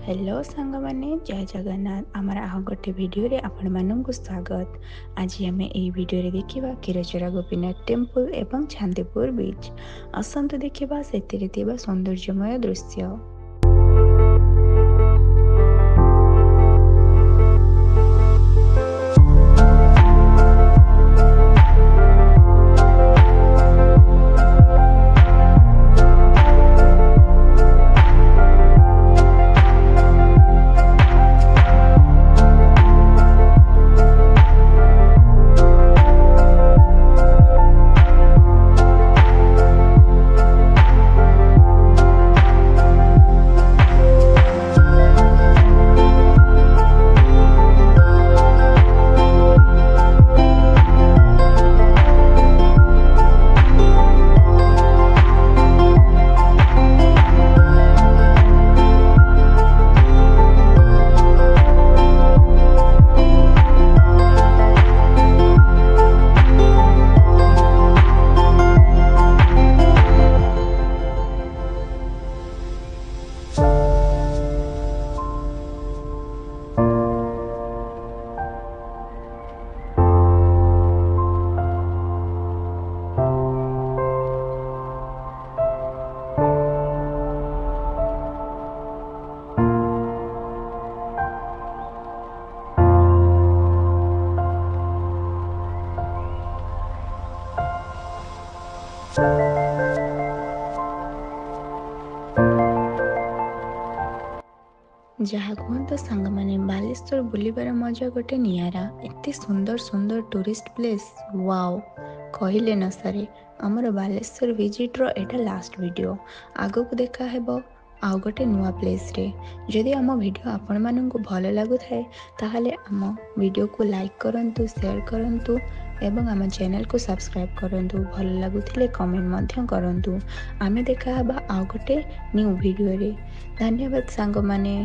Hello सांग माने जय जगन्नाथ आमर आउ गोटे वीडियो रे आपण माननकु स्वागत। आज आम ए वीडियो रे देखिबा क्षीरचोरा गोपीनाथ टेम्पल एवं चांदीपुर बीच। आसंतु देखिबा सेतिरे थिबा सौंदर्यमय दृश्य। जहाँ कहतु सांग माने बालेश्वर बुलिबार मजा गोटे नियारा। एते सुंदर सुंदर टूरिस्ट प्लेस वाओ कहले न सरे। आमर बालेश्वर विजिट रो एटा लास्ट वीडियो। आगो को देखा हेबो आउ गोटे नुआ प्लेस रे। जदि आम वीडियो आपण माननकु भल लागु थाए ताहाले आम वीडियो को लाइक करंतु, शेयर करंतु एवं आम चैनल को सब्सक्राइब करंतु। भल लागुथिले कमेंट मध्य करंतु। आमे देखा हेबा आउ गोटे न्यू वीडियो रे। धन्यवाद सांग माने।